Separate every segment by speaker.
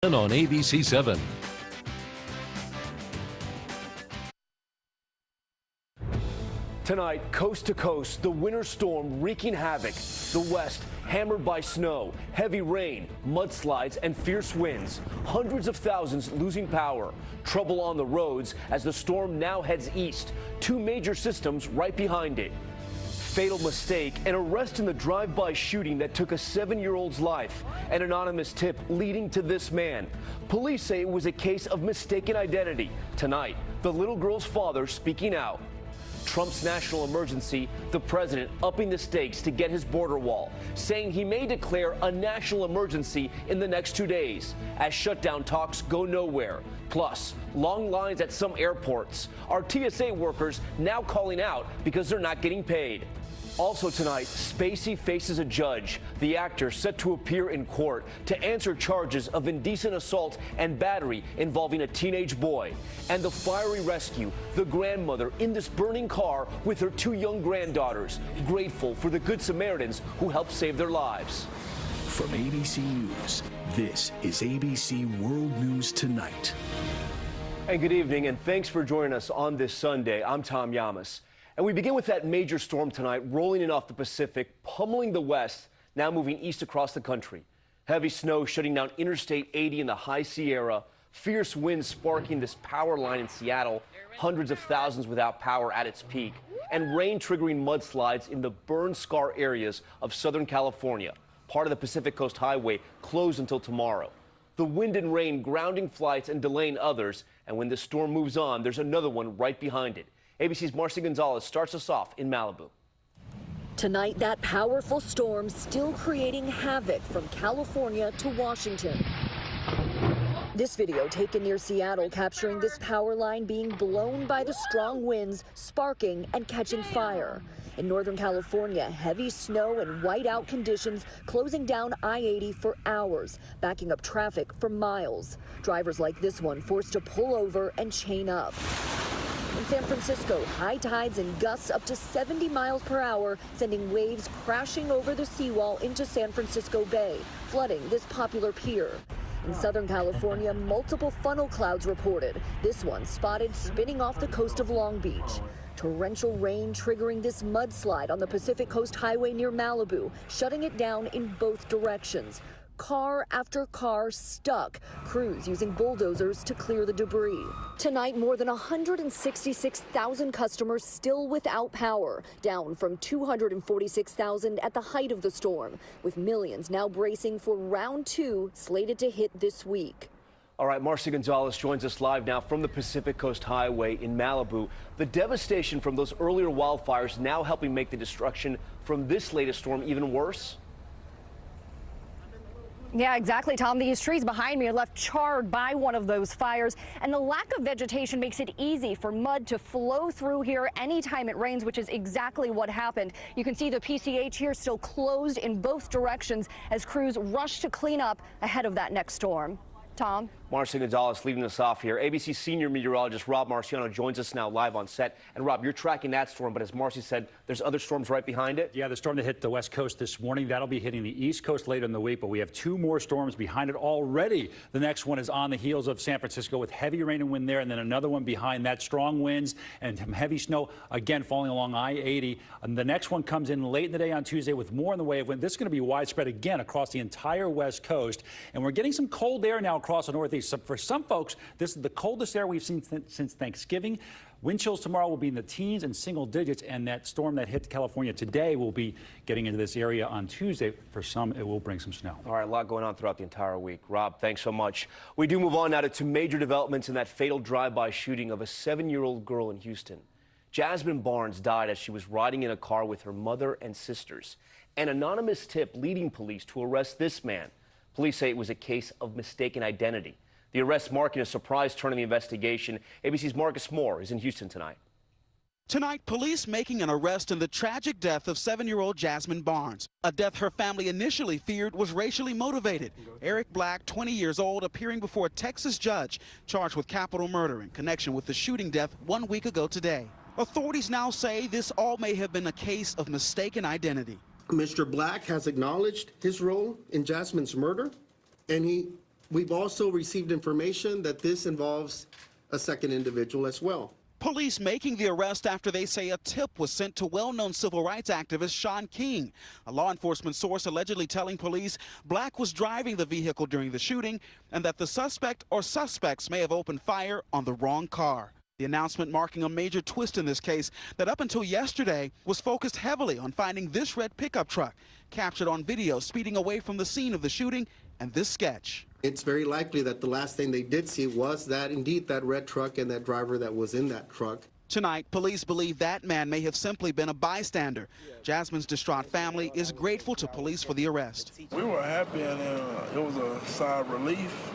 Speaker 1: On ABC7.
Speaker 2: Tonight, coast to coast, the winter storm wreaking havoc. The West hammered by snow, heavy rain, mudslides, and fierce winds. Hundreds of thousands losing power. Trouble on the roads as the storm now heads east. Two major systems right behind it. Fatal mistake, an arrest in the drive-by shooting that took a 7-year-old's life. An anonymous tip leading to this man. Police say it was a case of mistaken identity. Tonight, the little girl's father speaking out. Trump's national emergency, the president upping the stakes to get his border wall, saying he may declare a national emergency in the next 2 days as shutdown talks go nowhere. Plus, long lines at some airports. Our TSA workers now calling out because they're not getting paid. Also tonight, Spacey faces a judge. The actor set to appear in court to answer charges of indecent assault and battery involving a teenage boy. And the fiery rescue, the grandmother in this burning car with her 2 young granddaughters, grateful for the Good Samaritans who helped save their lives.
Speaker 3: From ABC News, this is ABC World News Tonight.
Speaker 2: And good evening, and thanks for joining us on this Sunday. I'm Tom Yamas. And we begin with that major storm tonight rolling in off the Pacific, pummeling the West, now moving east across the country. Heavy snow shutting down Interstate 80 in the High Sierra, fierce winds sparking this power line in Seattle, hundreds of thousands without power at its peak, and rain triggering mudslides in the burn scar areas of Southern California. Part of the Pacific Coast Highway closed until tomorrow. The wind and rain grounding flights and delaying others, and when this storm moves on, there's another one right behind it. ABC's Marcy Gonzalez starts us off in Malibu.
Speaker 4: Tonight, that powerful storm still creating havoc from California to Washington. This video taken near Seattle capturing this power line being blown by the strong winds, sparking and catching fire. In Northern California, heavy snow and whiteout conditions closing down I-80 for hours, backing up traffic for miles. Drivers like this one forced to pull over and chain up. In San Francisco, high tides and gusts up to 70 miles per hour, sending waves crashing over the seawall into San Francisco Bay, flooding this popular pier. In Southern California, multiple funnel clouds reported. This one spotted spinning off the coast of Long Beach. Torrential rain triggering this mudslide on the Pacific Coast Highway near Malibu, shutting it down in both directions. Car after car stuck, crews using bulldozers to clear the debris. Tonight, more than 166,000 customers still without power, down from 246,000 at the height of the storm, with millions now bracing for round 2 slated to hit this week.
Speaker 2: All right, Marcy Gonzalez joins us live now from the Pacific Coast Highway in Malibu. The devastation from those earlier wildfires now helping make the destruction from this latest storm even worse?
Speaker 5: Yeah, exactly, Tom. These trees behind me are left charred by one of those fires, and the lack of vegetation makes it easy for mud to flow through here anytime it rains, which is exactly what happened. You can see the PCH here still closed in both directions as crews rush to clean up ahead of that next storm. Tom?
Speaker 2: Marcy Gonzalez leading us off here. ABC senior meteorologist Rob Marciano joins us now live on set. And Rob, you're tracking that storm, but as Marcy said, there's other storms right behind it?
Speaker 6: Yeah, the storm that hit the West Coast this morning, that'll be hitting the East Coast later in the week, but we have 2 more storms behind it already. The next one is on the heels of San Francisco with heavy rain and wind there, and then another one behind that, strong winds and some heavy snow, again, falling along I-80. And the next one comes in late in the day on Tuesday with more in the way of wind. This is going to be widespread again across the entire West Coast, and we're getting some cold air now across the Northeast. So for some folks, this is the coldest air we've seen since Thanksgiving. Wind chills tomorrow will be in the teens and single digits, and that storm that hit California today will be getting into this area on Tuesday. For some, it will bring some snow.
Speaker 2: All right, a lot going on throughout the entire week. Rob, thanks so much. We do move on now to 2 major developments in that fatal drive-by shooting of a 7-year-old girl in Houston. Jasmine Barnes died as she was riding in a car with her mother and sisters. An anonymous tip leading police to arrest this man. Police say it was a case of mistaken identity. The arrest marking a surprise turn in the investigation. ABC's Marcus Moore is in Houston tonight.
Speaker 7: Tonight, police making an arrest in the tragic death of 7-year-old Jasmine Barnes, a death her family initially feared was racially motivated. Eric Black, 20 years old, appearing before a Texas judge charged with capital murder in connection with the shooting death 1 week ago today. Authorities now say this all may have been a case of mistaken identity.
Speaker 8: Mr. Black has acknowledged his role in Jasmine's murder, and he
Speaker 1: We've also received information that this involves a second individual as well.
Speaker 7: Police making the arrest after they say a tip was sent to well-known civil rights activist Shaun King. A law enforcement source allegedly telling police Black was driving the vehicle during the shooting and that the suspect or suspects may have opened fire on the wrong car. The announcement marking a major twist in this case that up until yesterday was focused heavily on finding this red pickup truck, captured on video speeding away from the scene of the shooting and this sketch.
Speaker 1: It's very likely that the last thing they did see was that indeed that red truck and that driver that was in that truck.
Speaker 7: Tonight, police believe that man may have simply been a bystander. Jasmine's distraught family is grateful to police for the arrest.
Speaker 8: We were happy, and it was a sigh of relief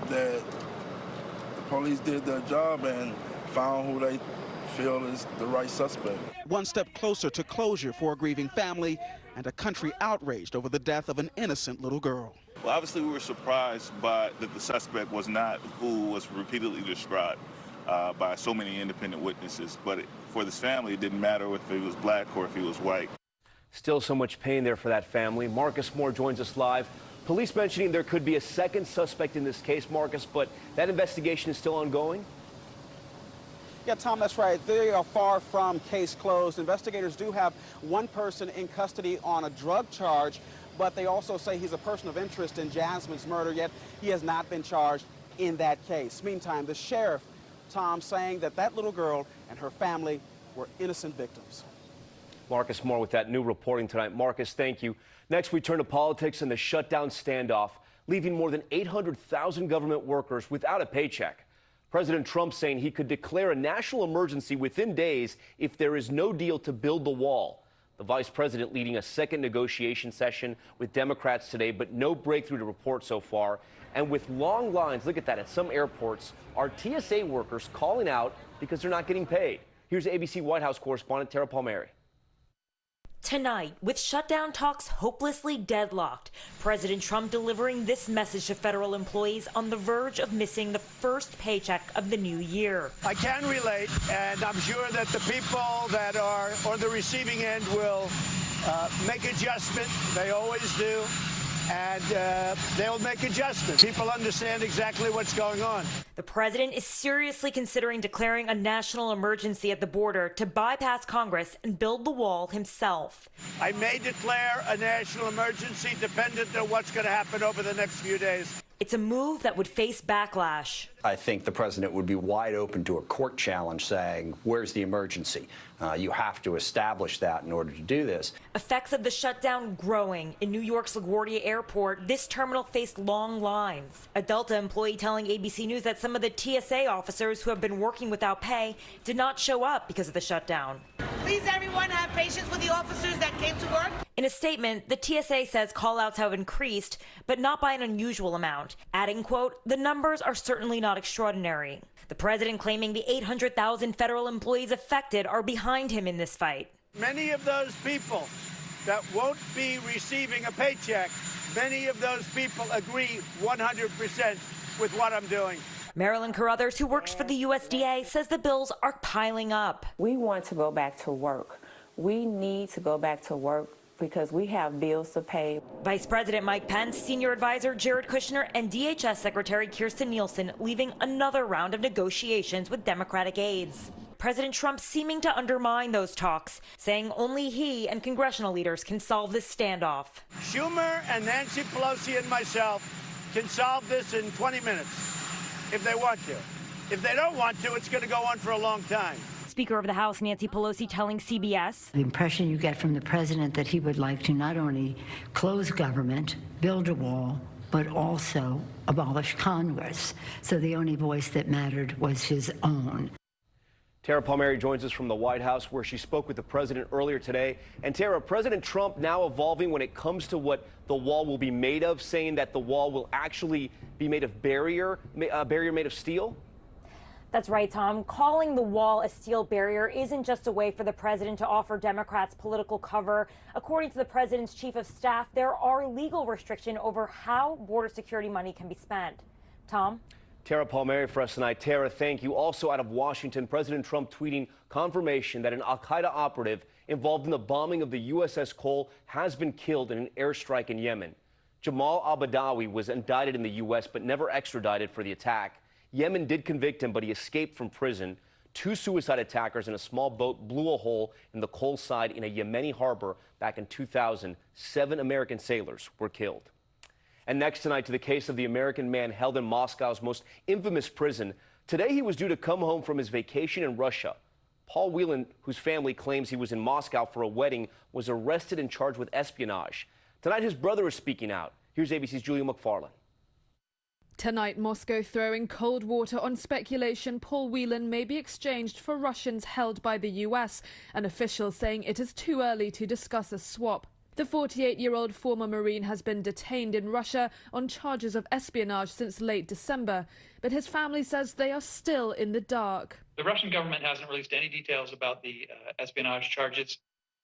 Speaker 8: that the police did their job and found who they feel is the right suspect.
Speaker 7: One step closer to closure for a grieving family and a country outraged over the death of an innocent little girl.
Speaker 9: Well, obviously, we were surprised by that the suspect was not who was repeatedly described by so many independent witnesses. But for this family, it didn't matter if he was Black or if he was white.
Speaker 2: Still so much pain there for that family. Marcus Moore joins us live. Police mentioning there could be a second suspect in this case, Marcus, but that investigation is still ongoing?
Speaker 10: Yeah, Tom, that's right. They are far from case closed. Investigators do have one person in custody on a drug charge, but they also say he's a person of interest in Jasmine's murder, yet he has not been charged in that case. Meantime, the sheriff, Tom, saying that that little girl and her family were innocent victims.
Speaker 2: Marcus Moore with that new reporting tonight. Marcus, thank you. Next, we turn to politics and the shutdown standoff, leaving more than 800,000 government workers without a paycheck. President Trump saying he could declare a national emergency within days if there is no deal to build the wall. The vice president leading a second negotiation session with Democrats today, but no breakthrough to report so far. And with long lines, look at that, at some airports, are TSA workers calling out because they're not getting paid. Here's ABC White House correspondent Tara Palmieri.
Speaker 11: Tonight, with shutdown talks hopelessly deadlocked, President Trump delivering this message to federal employees on the verge of missing the first paycheck of the new year.
Speaker 12: I can relate, and I'm sure that the people that are on the receiving end will make adjustment. They always do. And they'll make adjustments. People understand exactly what's going on.
Speaker 11: The president is seriously considering declaring a national emergency at the border to bypass Congress and build the wall himself.
Speaker 12: I may declare a national emergency dependent on what's going to happen over the next few days.
Speaker 11: It's a move that would face backlash.
Speaker 13: I think the president would be wide open to a court challenge saying, where's the emergency? You have to establish that in order to do this.
Speaker 11: Effects of the shutdown growing. In New York's LaGuardia Airport, this terminal faced long lines. A Delta employee telling ABC News that some of the TSA officers who have been working without pay did not show up because of the shutdown.
Speaker 14: Please, everyone, have patience with the officers that came to work.
Speaker 11: In a statement, the TSA says call-outs have increased, but not by an unusual amount, adding, quote, the numbers are certainly not extraordinary. The president claiming the 800,000 federal employees affected are behind him in this fight.
Speaker 12: Many of those people that won't be receiving a paycheck, many of those people agree 100% with what I'm doing.
Speaker 11: Marilyn Carruthers, who works for the USDA, says the bills are piling up.
Speaker 15: We want to go back to work. We need to go back to work because we have bills to pay.
Speaker 11: Vice President Mike Pence, Senior Advisor Jared Kushner, and DHS Secretary Kirstjen Nielsen leaving another round of negotiations with Democratic aides. President Trump seeming to undermine those talks, saying only he and congressional leaders can solve this standoff.
Speaker 12: Schumer and Nancy Pelosi and myself can solve this in 20 minutes if they want to. If they don't want to, it's going to go on for a long time.
Speaker 11: Speaker of the House Nancy Pelosi telling CBS.
Speaker 16: The impression you get from the president that he would like to not only close government, build a wall, but also abolish Congress. So the only voice that mattered was his own.
Speaker 2: Tara Palmieri joins us from the White House, where she spoke with the president earlier today. And Tara, President Trump now evolving when it comes to what the wall will be made of, saying that the wall will actually be made of a barrier made of steel?
Speaker 11: That's right, Tom. Calling the wall a steel barrier isn't just a way for the president to offer Democrats political cover. According to the president's chief of staff, there are legal restrictions over how border security money can be spent. Tom?
Speaker 2: Tara Palmieri for us tonight. Tara, thank you. Also out of Washington, President Trump tweeting confirmation that an al-Qaeda operative involved in the bombing of the USS Cole has been killed in an airstrike in Yemen. Jamal al-Badawi was indicted in the U.S. but never extradited for the attack. Yemen did convict him, but he escaped from prison. 2 suicide attackers in a small boat blew a hole in the coal side in a Yemeni harbor back in 2000. 7 American sailors were killed. And next tonight to the case of the American man held in Moscow's most infamous prison. Today he was due to come home from his vacation in Russia. Paul Whelan, whose family claims he was in Moscow for a wedding, was arrested and charged with espionage. Tonight his brother is speaking out. Here's ABC's Julia McFarlane.
Speaker 17: Tonight, Moscow throwing cold water on speculation Paul Whelan may be exchanged for Russians held by the U.S., an official saying it is too early to discuss a swap. The 48-year-old former Marine has been detained in Russia on charges of espionage since late December, but his family says they are still in the dark.
Speaker 18: The Russian government hasn't released any details about the espionage charges,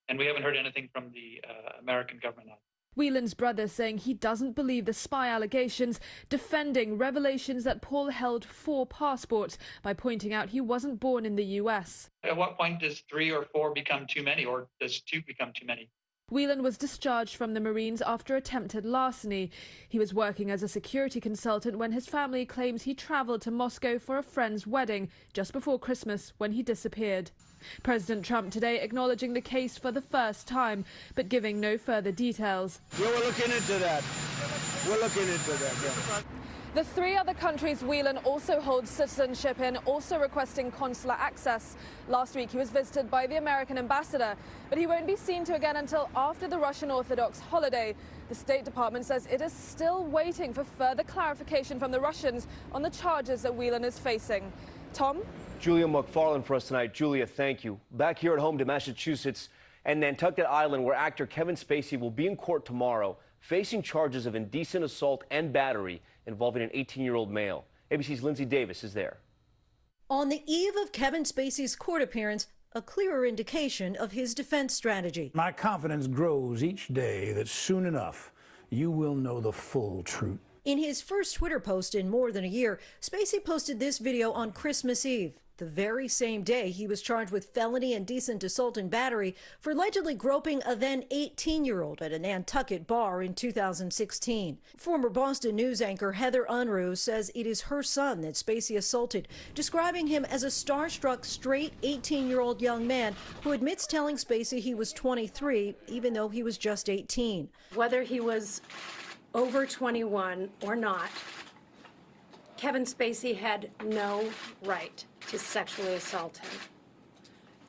Speaker 18: and we haven't heard anything from the American government.
Speaker 17: Whelan's brother saying he doesn't believe the spy allegations, defending revelations that Paul held 4 passports by pointing out he wasn't born in the U.S.
Speaker 18: At what point does 3 or 4 become too many, or does 2 become too many?
Speaker 17: Whelan was discharged from the Marines after attempted larceny. He was working as a security consultant when his family claims he travelled to Moscow for a friend's wedding just before Christmas when he disappeared. President Trump today acknowledging the case for the first time, but giving no further details.
Speaker 12: Yeah, we're looking into that. We're looking into that, yeah.
Speaker 17: The 3 other countries Whelan also holds citizenship in, also requesting consular access. Last week he was visited by the American ambassador, but he won't be seen to again until after the Russian Orthodox holiday. The State Department says it is still waiting for further clarification from the Russians on the charges that Whelan is facing. Tom?
Speaker 2: Julia McFarlane for us tonight. Julia, thank you. Back here at home to Massachusetts and Nantucket Island, where actor Kevin Spacey will be in court tomorrow, facing charges of indecent assault and battery involving an 18-year-old male. ABC's Lindsay Davis is there.
Speaker 19: On the eve of Kevin Spacey's court appearance, a clearer indication of his defense strategy.
Speaker 20: My confidence grows each day that soon enough you will know the full truth.
Speaker 19: In his first Twitter post in more than a year, Spacey posted this video on Christmas Eve, the very same day he was charged with felony indecent assault and battery for allegedly groping a then 18-year-old at a Nantucket bar in 2016. Former Boston News anchor Heather Unruh says it is her son that Spacey assaulted, describing him as a starstruck, straight 18-year-old young man who admits telling Spacey he was 23, even though he was just 18.
Speaker 21: Whether he was over 21 or not, Kevin Spacey had no right to sexually assault him.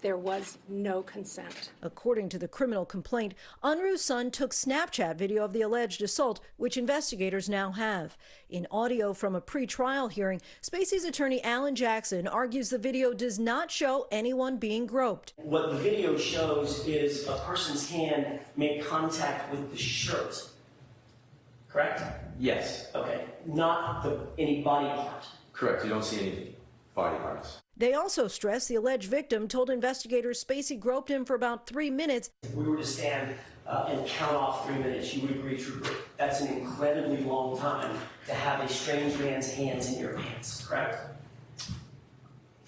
Speaker 21: There was no consent.
Speaker 19: According to the criminal complaint, Unruh's son took Snapchat video of the alleged assault, which investigators now have. In audio from a pre-trial hearing, Spacey's attorney Alan Jackson argues the video does not show anyone being groped.
Speaker 22: What the video shows is a person's hand make contact with the shirt. Correct?
Speaker 23: Yes.
Speaker 22: Okay. Not any body part.
Speaker 23: Correct. You don't see any body parts.
Speaker 19: They also stress the alleged victim told investigators Spacey groped him for about 3 minutes.
Speaker 22: If we were to stand and count off 3 minutes, you would agree, Trooper, that's an incredibly long time to have a strange man's hands in your pants, correct?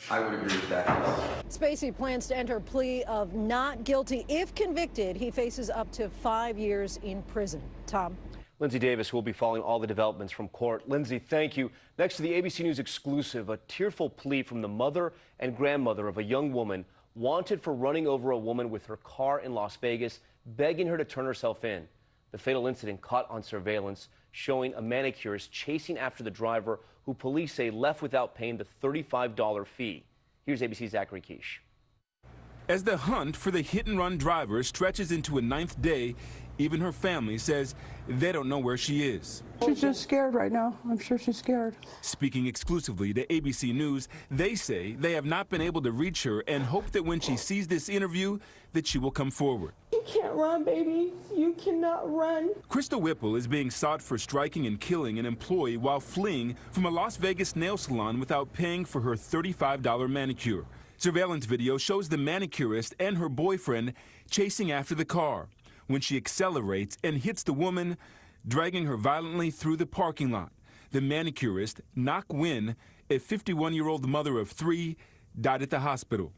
Speaker 23: I would agree with that.
Speaker 19: Spacey plans to enter a plea of not guilty. If convicted, he faces up to 5 years in prison. Tom?
Speaker 2: Lindsay Davis will be following all the developments from court. Lindsay, thank you. Next to the ABC News exclusive, a tearful plea from the mother and grandmother of a young woman wanted for running over a woman with her car in Las Vegas, begging her to turn herself in. The fatal incident caught on surveillance, showing a manicurist chasing after the driver, who police say left without paying the $35 fee. Here's ABC's Zachary Quiche.
Speaker 24: As the hunt for the hit-and-run driver stretches into a 9th day, even her family says they don't know where she is.
Speaker 25: She's just scared right now. I'm sure she's scared.
Speaker 24: Speaking exclusively to ABC News, they say they have not been able to reach her and hope that when she sees this interview, that she will come forward.
Speaker 25: You can't run, baby. You cannot run.
Speaker 24: Krista Whipple is being sought for striking and killing an employee while fleeing from a Las Vegas nail salon without paying for her $35 manicure. Surveillance video shows the manicurist and her boyfriend chasing after the car when she accelerates and hits the woman, dragging her violently through the parking lot. The manicurist, Ngoc Nguyen, a 51-year-old mother of 3, died at the hospital.